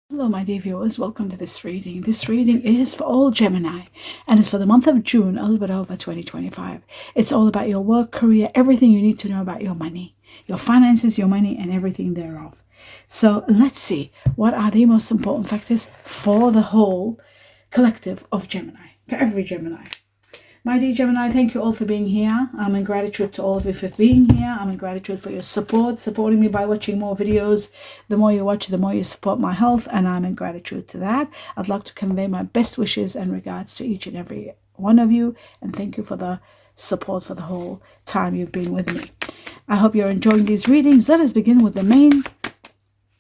Hello, my dear viewers. Welcome to this reading. This reading is for all Gemini and it's for the month of June, a little bit over 2025. It's all about your work, career, everything you need to know about your money, your finances, your money, and everything thereof. So let's see what are the most important factors for the whole collective of Gemini, for every Gemini. My dear Gemini, thank you all for being here. I'm in gratitude to all of you for being here. I'm in gratitude for your support, supporting me by watching more videos. The more you watch, the more you support my health, and I'm in gratitude to that. I'd like to convey my best wishes and regards to each and every one of you, and thank you for the support for the whole time you've been with me. I hope you're enjoying these readings. Let us begin with the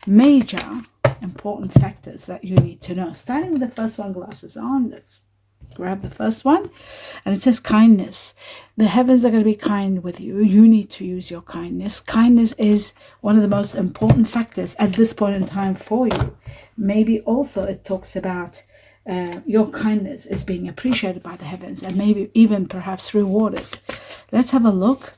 major important factors that you need to know. Starting with the first one, glasses on. Let's grab the first one, and it says kindness. The heavens are going to be kind with you. You need to use your kindness. Kindness is one of the most important factors at this point in time for you. Maybe also it talks about your kindness is being appreciated by the heavens and maybe even perhaps rewarded. Let's have a look.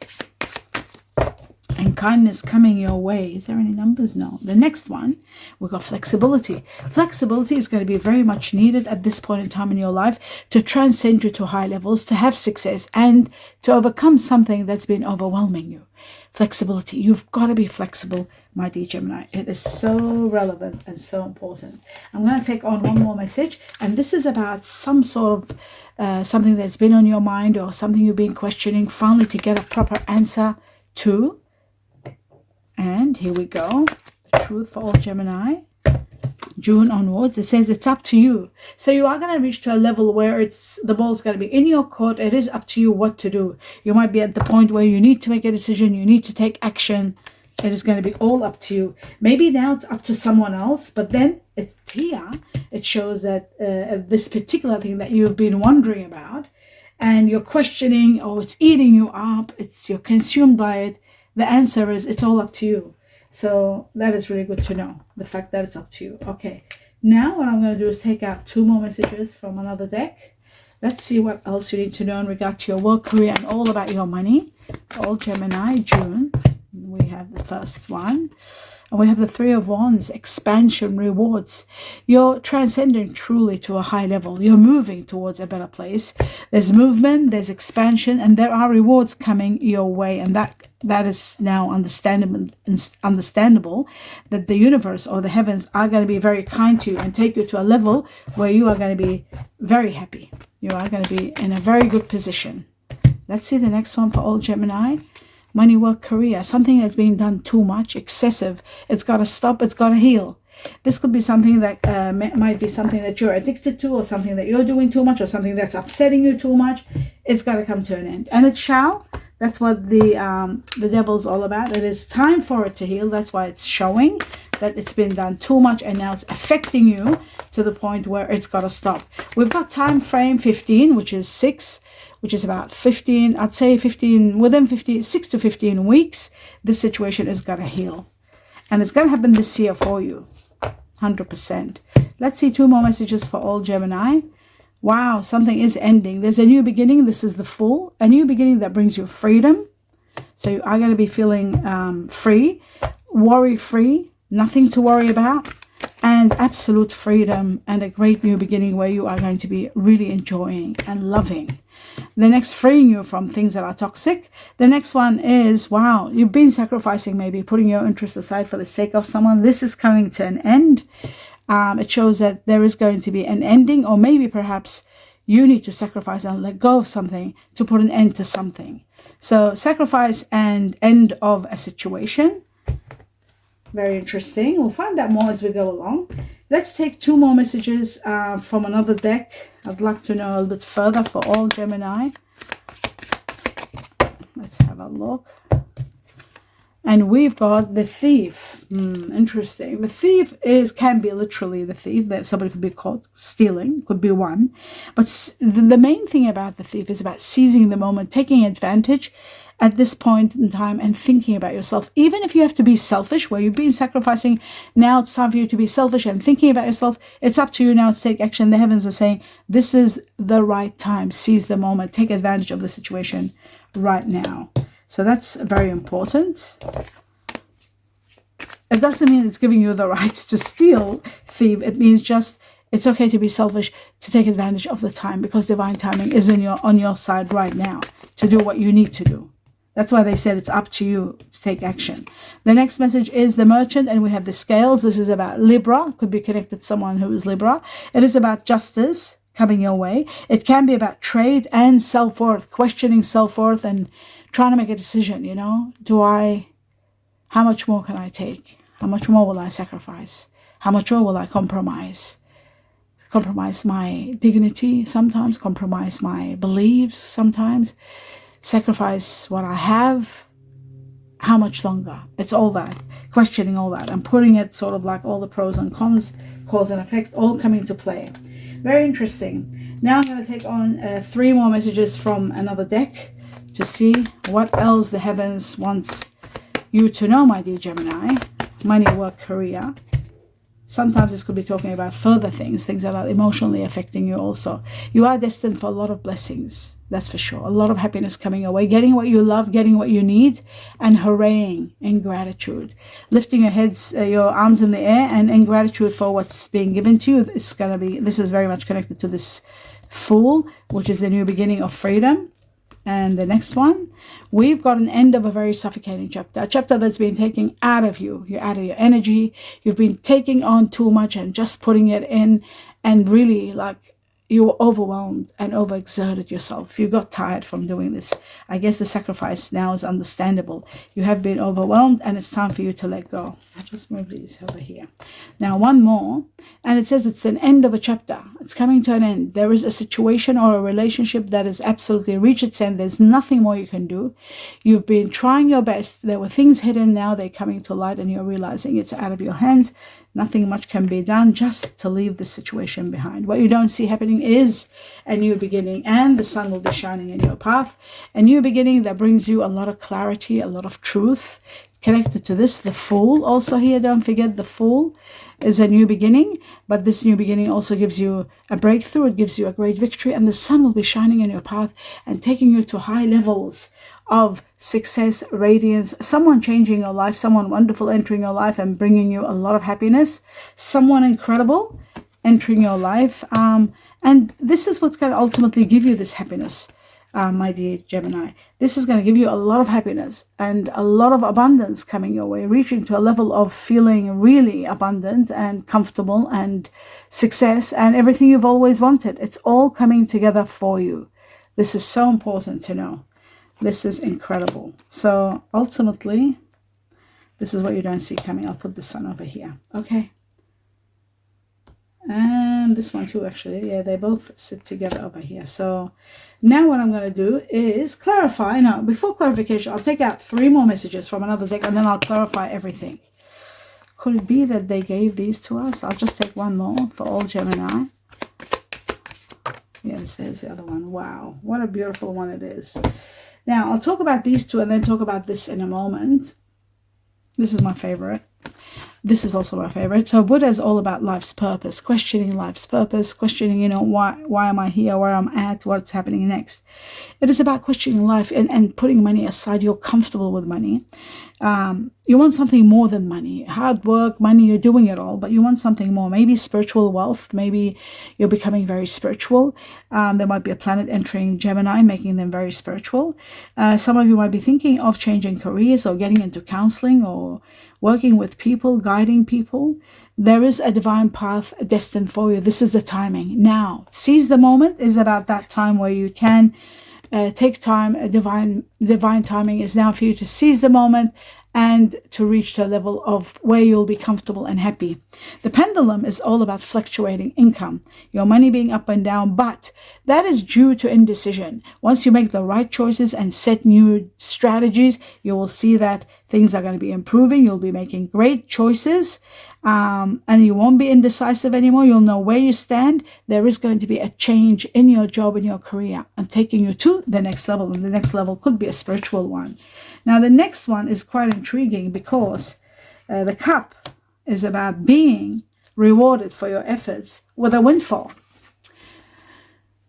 And kindness coming your way. Is there any numbers? No. The next one, we've got flexibility. Flexibility is going to be very much needed at this point in time in your life to transcend you to high levels, to have success, and to overcome something that's been overwhelming you. Flexibility. You've got to be flexible, my dear Gemini. It is so relevant and so important. I'm going to take on one more message, and this is about some sort of something that's been on your mind or something you've been questioning, finally to get a proper answer to. And here we go. The truth for all Gemini. June onwards. It says it's up to you. So you are going to reach to a level where the ball's going to be in your court. It is up to you what to do. You might be at the point where you need to make a decision. You need to take action. It is going to be all up to you. Maybe now it's up to someone else. But then it's here. It shows that this particular thing that you've been wondering about and you're questioning, oh, it's eating you up. You're consumed by it. The answer is it's all up to you. So that is really good to know, the fact that it's up to you. Okay, now what I'm going to do is take out two more messages from another deck. Let's see what else you need to know in regard to your work, career, and all about your money. All Gemini, June. We have the first one. And we have the Three of Wands, expansion, rewards. You're transcending truly to a high level. You're moving towards a better place. There's movement, there's expansion, and there are rewards coming your way. And that is now understandable that the universe or the heavens are going to be very kind to you and take you to a level where you are going to be very happy. You are going to be in a very good position. Let's see the next one for all Gemini. Money, work, career, something that's being done too much, excessive. It's got to stop. It's got to heal. This could be something that might be something that you're addicted to, or something that you're doing too much, or something that's upsetting you too much. It's got to come to an end, and it shall. That's what the devil's all about. It is time for it to heal. That's why it's showing that it's been done too much, and now it's affecting you to the point where it's got to stop. We've got time frame 15, which is 6. Which is about 15, I'd say 15, within 6 to 15 weeks, this situation is going to heal. And it's going to happen this year for you, 100%. Let's see two more messages for all Gemini. Wow, something is ending. There's a new beginning. This is the Fool. A new beginning that brings you freedom. So you are going to be feeling free, worry-free, nothing to worry about, and absolute freedom and a great new beginning where you are going to be really enjoying and loving. The next, freeing you from things that are toxic. The next one is, wow, you've been sacrificing, maybe putting your interests aside for the sake of someone. This is coming to an end. It shows that there is going to be an ending, or maybe perhaps you need to sacrifice and let go of something to put an end to something. So sacrifice and end of a situation. Very interesting. We'll find out more as we go along. Let's take two more messages from another deck. I'd like to know a little bit further for all Gemini. Let's have a look. And we've got the Thief. Interesting. The Thief can be literally the thief. That somebody could be caught stealing. Could be one. But the main thing about the Thief is about seizing the moment, taking advantage at this point in time and thinking about yourself. Even if you have to be selfish, where you've been sacrificing, now it's time for you to be selfish and thinking about yourself. It's up to you now to take action. The heavens are saying, this is the right time. Seize the moment. Take advantage of the situation right now. So that's very important. It doesn't mean it's giving you the rights to steal, thief. It means just it's okay to be selfish, to take advantage of the time, because divine timing is on your side right now to do what you need to do. That's why they said it's up to you to take action. The next message is the Merchant, and we have the Scales. This is about Libra. Could be connected to someone who is Libra. It is about justice coming your way. It can be about trade and self-worth, questioning self-worth and trying to make a decision, you know. How much more can I take? How much more will I sacrifice? How much more will I compromise? Compromise my dignity sometimes, compromise my beliefs sometimes, sacrifice what I have. How much longer? It's all that, questioning all that and putting it sort of like all the pros and cons, cause and effect, all coming to play. Very interesting. Now I'm going to take on 3 more messages from another deck to see what else the heavens wants you to know, my dear Gemini. Money, work, career. Sometimes this could be talking about further things that are emotionally affecting you also. You are destined for a lot of blessings, that's for sure. A lot of happiness coming away, getting what you love, getting what you need, and hurraying in gratitude. Lifting your heads, your arms in the air, and in gratitude for what's being given to you. This is very much connected to this Fool, which is the new beginning of freedom. And the next one, we've got an end of a very suffocating chapter, a chapter that's been taken out of you. You're out of your energy. You've been taking on too much and just putting it in, and really like you were overwhelmed and overexerted yourself. You got tired from doing this. I guess the sacrifice now is understandable. You have been overwhelmed and it's time for you to let go. I'll just move these over here. Now one more, and it says it's an end of a chapter. It's coming to an end. There is a situation or a relationship that has absolutely reached its end. There's nothing more you can do. You've been trying your best. There were things hidden. Now they're coming to light and you're realizing it's out of your hands. Nothing much can be done just to leave this situation behind. What you don't see happening is a new beginning, and the sun will be shining in your path. A new beginning that brings you a lot of clarity, a lot of truth. Connected to this, the Fool also here. Don't forget, the Fool is a new beginning, but this new beginning also gives you a breakthrough. It gives you a great victory, and the sun will be shining in your path and taking you to high levels of success, radiance, someone changing your life, someone wonderful entering your life and bringing you a lot of happiness, someone incredible entering your life. And this is what's going to ultimately give you this happiness, my dear Gemini. This is going to give you a lot of happiness and a lot of abundance coming your way, reaching to a level of feeling really abundant and comfortable and success and everything you've always wanted. It's all coming together for you. This is so important to know. This is incredible. So ultimately, this is what you don't see coming. I'll put the sun over here. Okay. And this one too, actually. Yeah, they both sit together over here. So now what I'm going to do is clarify. Now, before clarification, I'll take out 3 more messages from another deck and then I'll clarify everything. Could it be that they gave these to us? I'll just take 1 more for all Gemini. Yes, there's the other one. Wow, what a beautiful one it is. Now, I'll talk about these 2 and then talk about this in a moment. This is my favorite. This is also my favorite. So Buddha is all about life's purpose, questioning life's purpose, questioning, you know, why am I here, where I'm at, what's happening next. It is about questioning life and putting money aside. You're comfortable with money. You want something more than money. Hard work, money, you're doing it all, but you want something more. Maybe spiritual wealth. Maybe you're becoming very spiritual. There might be a planet entering Gemini, making them very spiritual. Some of you might be thinking of changing careers or getting into counseling or working with people, guiding people. There is a divine path destined for you. This is the timing. Now, seize the moment is about that time where you can take time. A divine timing is now for you to seize the moment and to reach to a level of where you'll be comfortable and happy. The pendulum is all about fluctuating income, your money being up and down, but that is due to indecision. Once you make the right choices and set new strategies, you will see that things are going to be improving. You'll be making great choices, and you won't be indecisive anymore. You'll know where you stand. There is going to be a change in your job, in your career, and taking you to the next level. And the next level could be a spiritual one. Now, the next one is quite intriguing because the cup is about being rewarded for your efforts with a windfall.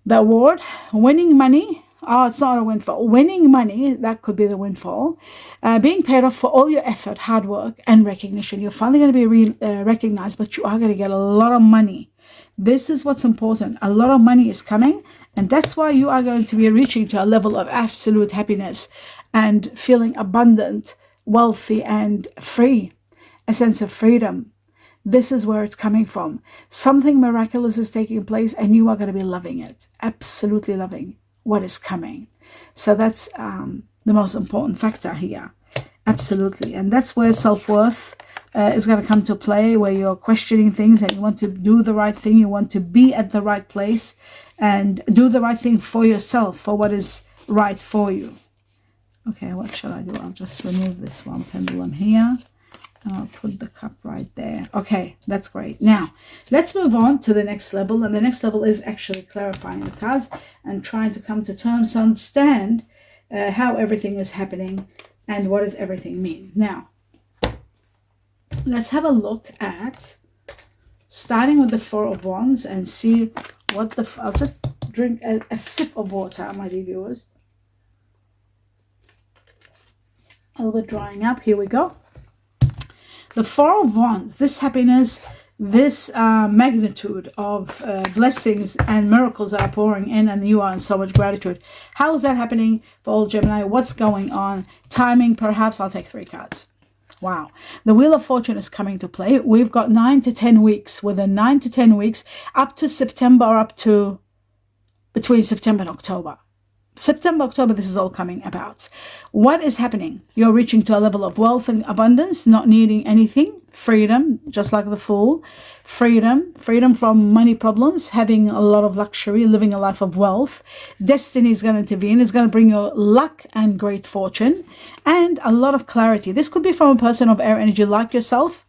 The award, winning money, Oh, it's not a windfall. Winning money, that could be the windfall. Being paid off for all your effort, hard work, and recognition. You're finally going to be recognized, but you are going to get a lot of money. This is what's important. A lot of money is coming, and that's why you are going to be reaching to a level of absolute happiness and feeling abundant, wealthy, and free. A sense of freedom. This is where it's coming from. Something miraculous is taking place, and you are going to be loving it. Absolutely loving what is coming. So that's the most important factor here. Absolutely. And that's where self-worth is going to come to play, where you're questioning things and you want to do the right thing. You want to be at the right place and do the right thing for yourself, for what is right for you. Okay, what shall I do? I'll just remove this one pendulum here. I'll put the cup right there. Okay, that's great. Now, let's move on to the next level. And the next level is actually clarifying the cards and trying to come to terms to understand how everything is happening and what does everything mean. Now, let's have a look at starting with the Four of Wands and see what the... I'll just drink a sip of water, my dear viewers. A little bit drying up. Here we go. The Four of Wands, this happiness, this magnitude of blessings and miracles that are pouring in, and you are in so much gratitude. How is that happening for all Gemini? What's going on? Timing, perhaps. I'll take 3 cards. Wow. The Wheel of Fortune is coming to play. We've got 9 to 10 weeks. Within 9 to 10 weeks, up to September, or up to between September and October. September, October, this is all coming about. What is happening? You're reaching to a level of wealth and abundance, not needing anything. Freedom, just like the Fool. Freedom from money problems, having a lot of luxury, living a life of wealth. Destiny is going to intervene. It's going to bring you luck and great fortune and a lot of clarity. This could be from a person of air energy like yourself.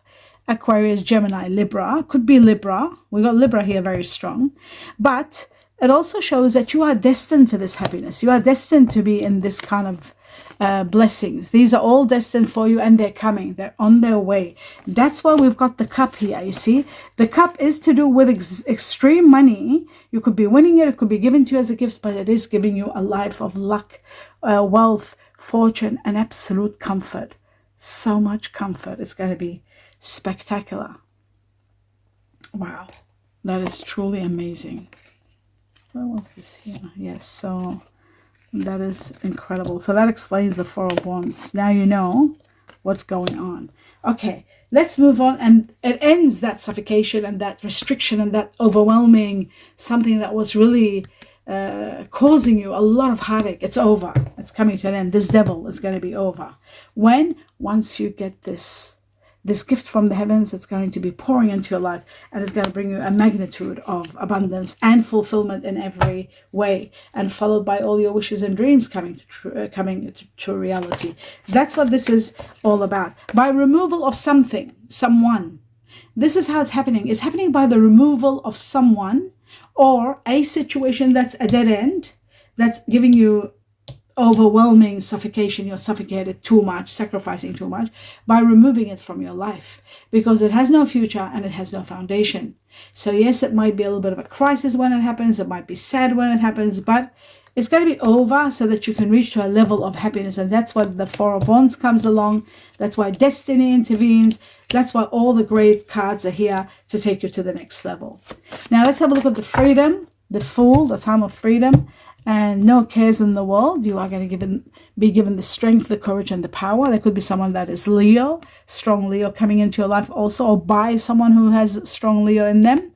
Aquarius, Gemini, Libra. Could be Libra. We got Libra here very strong. But it also shows that you are destined for this happiness. You are destined to be in this kind of blessings. These are all destined for you, and they're coming. They're on their way. That's why we've got the cup here, you see. The cup is to do with extreme money. You could be winning it. It could be given to you as a gift, but it is giving you a life of luck, wealth, fortune, and absolute comfort. So much comfort. It's going to be spectacular. Wow. That is truly amazing. Where was this here? Yes, so that is incredible. So that explains the Four of Wands. Now you know what's going on. Okay, let's move on. And it ends that suffocation and that restriction and that overwhelming something that was really causing you a lot of heartache. It's over. It's coming to an end. This devil is going to be over. When? Once you get this gift from the heavens, it's going to be pouring into your life, and it's going to bring you a magnitude of abundance and fulfillment in every way, and followed by all your wishes and dreams coming to reality. That's what this is all about. By removal of something, someone. This is how it's happening. It's happening by the removal of someone or a situation that's a dead end, that's giving you overwhelming suffocation. You're suffocated too much, sacrificing too much, by removing it from your life, because it has no future and it has no foundation. So yes, it might be a little bit of a crisis when it happens. It might be sad when it happens, but it's going to be over so that you can reach to a level of happiness. And that's why the Four of Wands comes along. That's why destiny intervenes. That's why all the great cards are here to take you to the next level. Now let's have a look at the freedom, the Fool, the time of freedom. And no cares in the world. You are going to be given the strength, the courage, and the power. There could be someone that is Leo, strong Leo coming into your life also, or by someone who has strong Leo in them.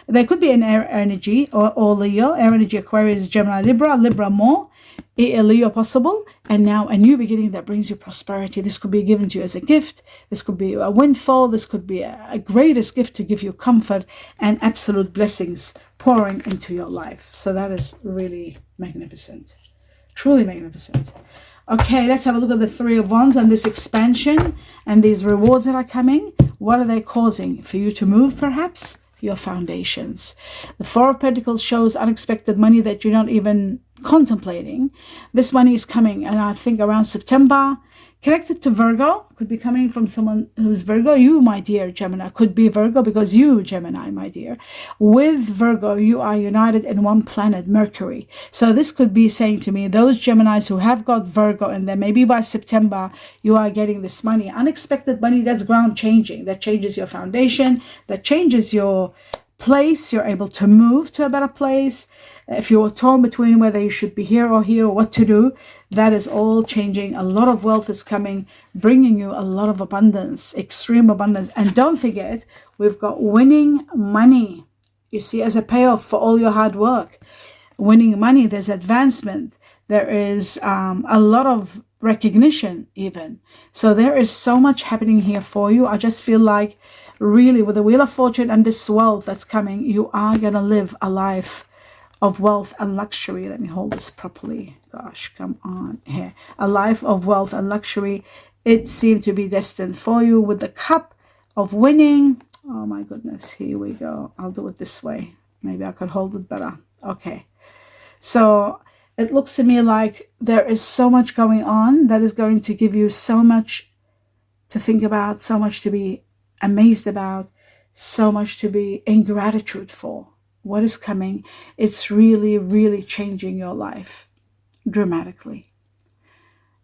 There could be an air energy or Leo, air energy, Aquarius, Gemini, Libra more, a Leo possible. And now a new beginning that brings you prosperity. This could be given to you as a gift. This could be a windfall. This could be a greatest gift to give you comfort and absolute blessings pouring into your life. So that is really magnificent. Truly magnificent. Okay, let's have a look at the Three of Wands and this expansion and these rewards that are coming. What are they causing? For you to move, perhaps? Your foundations. The Four of Pentacles shows unexpected money that you're not even contemplating. This money is coming, and I think around September, connected to Virgo, could be coming from someone who's Virgo. You, my dear Gemini, could be Virgo because you, Gemini, my dear, with Virgo, you are united in one planet, Mercury. So this could be saying to me, those Geminis who have got Virgo in them, maybe by September, you are getting this money, unexpected money that's ground changing, that changes your foundation, that changes your place. You're able to move to a better place. If you were torn between whether you should be here or here, or what to do, that is all changing. A lot of wealth is coming, bringing you a lot of abundance, extreme abundance. And don't forget, we've got winning money. You see, as a payoff for all your hard work. Winning money, there's advancement. There is a lot of recognition even. So there is so much happening here for you. I just feel like really with the Wheel of Fortune and this wealth that's coming, you are going to live a life of wealth and luxury. Let me hold this properly. Gosh, come on here. A life of wealth and luxury. It seemed to be destined for you with the cup of winning. Oh my goodness, here we go. I'll do it this way. Maybe I could hold it better. Okay. So it looks to me like there is so much going on that is going to give you so much to think about, so much to be amazed about, so much to be in gratitude for. What is coming, it's really, really changing your life dramatically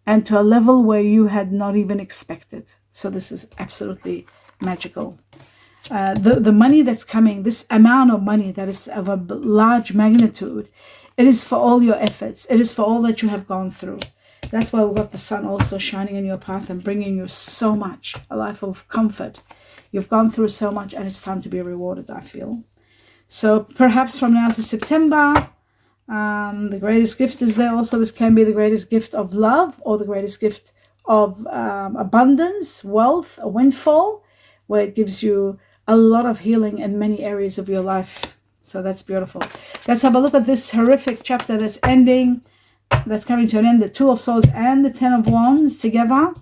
and to a level where you had not even expected. So this is absolutely magical. The money that's coming, this amount of money that is of a large magnitude, it is for all your efforts. It is for all that you have gone through. That's why we've got the sun also shining in your path and bringing you so much, a life of comfort. You've gone through so much and it's time to be rewarded, I feel. So perhaps from now to September, the greatest gift is there. Also, this can be the greatest gift of love or the greatest gift of abundance, wealth, a windfall, where it gives you a lot of healing in many areas of your life. So that's beautiful. Let's have a look at this horrific chapter that's ending, that's coming to an end. The Two of Swords and the Ten of Wands together.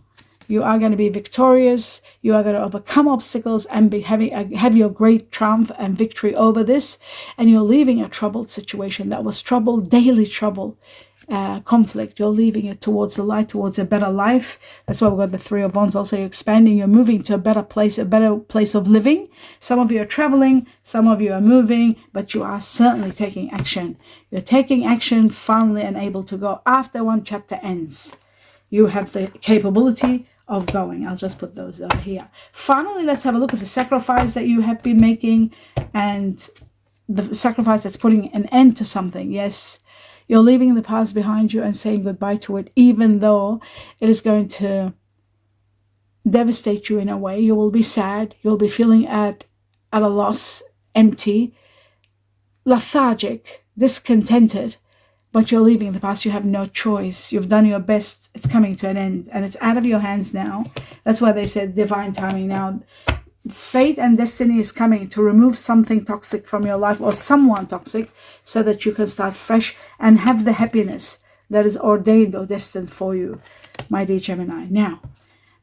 You are going to be victorious. You are going to overcome obstacles and have your great triumph and victory over this. And you're leaving a troubled situation that was trouble, daily trouble, conflict. You're leaving it towards the light, towards a better life. That's why we've got the Three of Wands. Also, you're expanding. You're moving to a better place of living. Some of you are traveling. Some of you are moving. But you are certainly taking action. You're taking action finally and able to go after one chapter ends. You have the capability of going. I'll just put those over here. Finally, let's have a look at the sacrifice that you have been making and the sacrifice that's putting an end to something. Yes, you're leaving the past behind you and saying goodbye to it, even though it is going to devastate you in a way. You will be sad. You'll be feeling at a loss, empty, lethargic, discontented. But you're leaving the past. You have no choice. You've done your best. It's coming to an end. And it's out of your hands now. That's why they said divine timing now. Fate and destiny is coming to remove something toxic from your life or someone toxic so that you can start fresh and have the happiness that is ordained or destined for you, my dear Gemini. Now,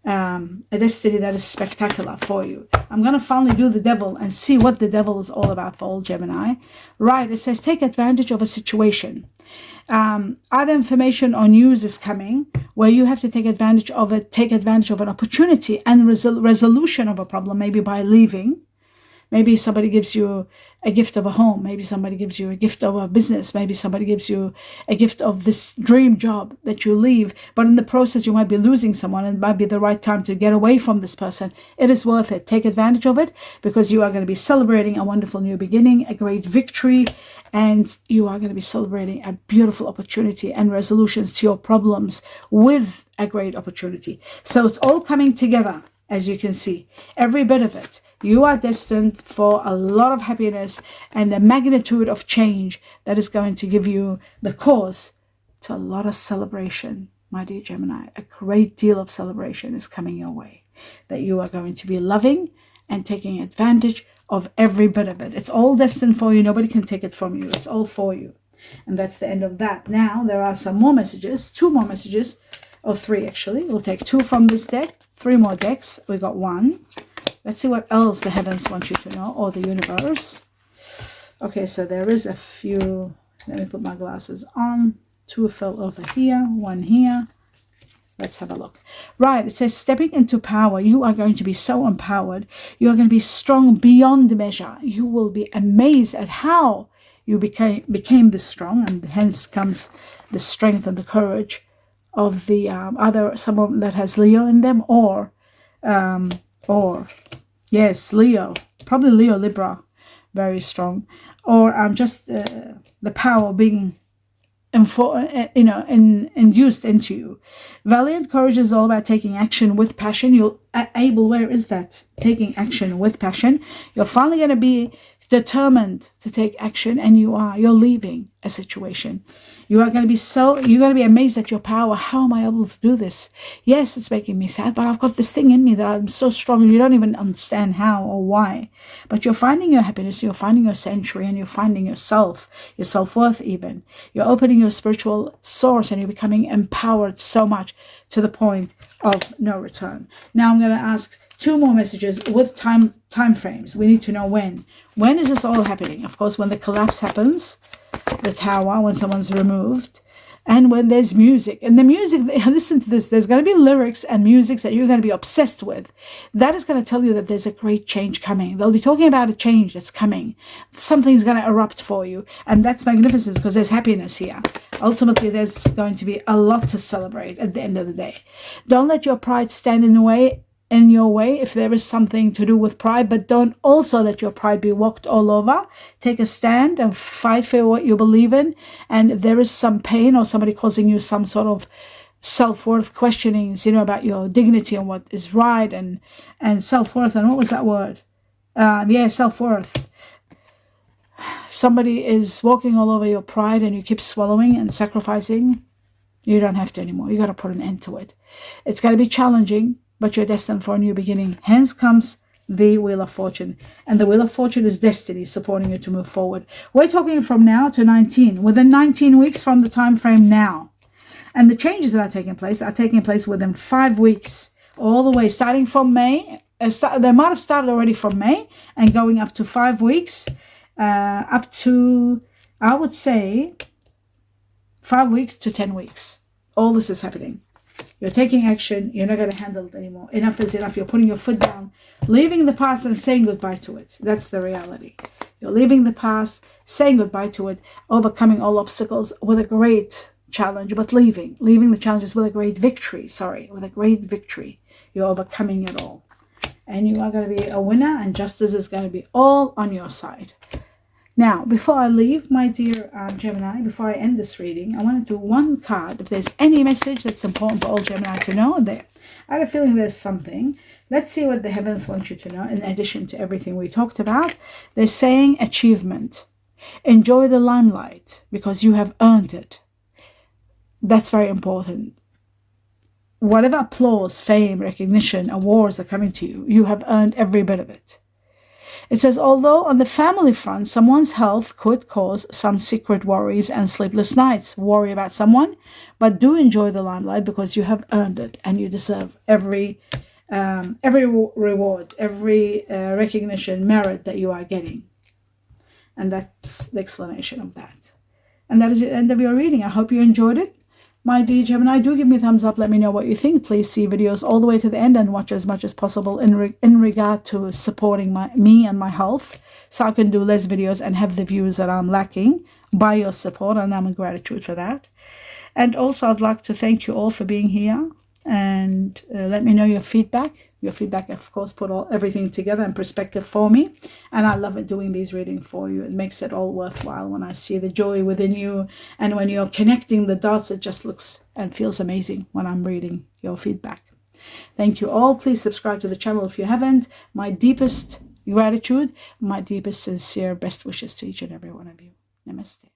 a destiny that is spectacular for you. I'm going to finally do the devil and see what the devil is all about for all Gemini. Right, it says take advantage of a situation. Other information or news is coming where you have to take advantage of it, take advantage of an opportunity and resolution of a problem, maybe by leaving. Maybe somebody gives you a gift of a home. Maybe somebody gives you a gift of a business. Maybe somebody gives you a gift of this dream job that you leave. But in the process, you might be losing someone and it might be the right time to get away from this person. It is worth it. Take advantage of it because you are going to be celebrating a wonderful new beginning, a great victory, and you are going to be celebrating a beautiful opportunity and resolutions to your problems with a great opportunity. So it's all coming together, as you can see, every bit of it. You are destined for a lot of happiness and a magnitude of change that is going to give you the cause to a lot of celebration, my dear Gemini. A great deal of celebration is coming your way that you are going to be loving and taking advantage of every bit of it. It's all destined for you. Nobody can take it from you. It's all for you. And that's the end of that. Now, there are some more messages, 2 more messages, or 3 actually. We'll take 2 from this deck, 3 more decks. We got 1. Let's see what else the heavens want you to know, or the universe. Okay, so there is a few. Let me put my glasses on. 2 fell over here, 1 here. Let's have a look. Right, it says stepping into power. You are going to be so empowered. You are going to be strong beyond measure. You will be amazed at how you became this strong, and hence comes the strength and the courage of the someone that has Leo in them, or yes, Leo, probably Leo, Libra, very strong, or just the power of being induced into you. Valiant courage is all about taking action with passion. You're able, where is that? Taking action with passion. You're finally going to be determined to take action, and you're leaving a situation. You're going to be amazed at your power. How am I able to do this? Yes, it's making me sad, but I've got this thing in me that I'm so strong, and you don't even understand how or why. But you're finding your happiness, you're finding your sanctuary, and you're finding yourself, your self-worth even. You're opening your spiritual source, and you're becoming empowered so much to the point of no return. Now I'm going to ask 2 more messages with time frames. We need to know when. When is this all happening? Of course, when the collapse happens, the tower, when someone's removed, and when there's music. And the music, listen to this, there's going to be lyrics and music that you're going to be obsessed with. That is going to tell you that there's a great change coming. They'll be talking about a change that's coming. Something's going to erupt for you. And that's magnificent because there's happiness here. Ultimately, there's going to be a lot to celebrate at the end of the day. Don't let your pride stand in your way if there is something to do with pride, but don't also let your pride be walked all over. Take a stand and fight for what you believe in. And if there is some pain or somebody causing you some sort of self-worth questionings, about your dignity and what is right and self-worth, and what was that word? Self-worth. Somebody is walking all over your pride and you keep swallowing and sacrificing, you don't have to anymore. You got to put an end to it. It's going to be challenging, but you're destined for a new beginning. Hence comes the Wheel of Fortune. And the Wheel of Fortune is destiny supporting you to move forward. We're talking from now to 19. Within 19 weeks from the time frame now. And the changes that are taking place within 5 weeks. All the way, starting from May. They might have started already from May and going up to 5 weeks. Up to, I would say, 5 weeks to 10 weeks. All this is happening. You're taking action. You're not going to handle it anymore. Enough is enough. You're putting your foot down, leaving the past and saying goodbye to it. That's the reality. You're leaving the past, saying goodbye to it, overcoming all obstacles with a great challenge, but leaving the challenges with a great victory. With a great victory. You're overcoming it all. And you are going to be a winner, and justice is going to be all on your side. Now, before I leave, my dear Gemini, before I end this reading, I want to do one card. If there's any message that's important for all Gemini to know, there. I have a feeling there's something. Let's see what the heavens want you to know, in addition to everything we talked about. They're saying achievement. Enjoy the limelight, because you have earned it. That's very important. Whatever applause, fame, recognition, awards are coming to you, you have earned every bit of it. It says, although on the family front, someone's health could cause some secret worries and sleepless nights. Worry about someone, but do enjoy the limelight because you have earned it and you deserve every reward, every recognition, merit that you are getting. And that's the explanation of that. And that is the end of your reading. I hope you enjoyed it. My dear Gemini, do give me a thumbs up. Let me know what you think. Please see videos all the way to the end and watch as much as possible in regard to supporting me and my health, so I can do less videos and have the views that I'm lacking by your support, and I'm in gratitude for that. And also, I'd like to thank you all for being here, and let me know your feedback. Your feedback, of course, put everything together in perspective for me. And I love it doing these readings for you. It makes it all worthwhile when I see the joy within you. And when you're connecting the dots, it just looks and feels amazing when I'm reading your feedback. Thank you all. Please subscribe to the channel if you haven't. My deepest gratitude, my deepest sincere best wishes to each and every one of you. Namaste.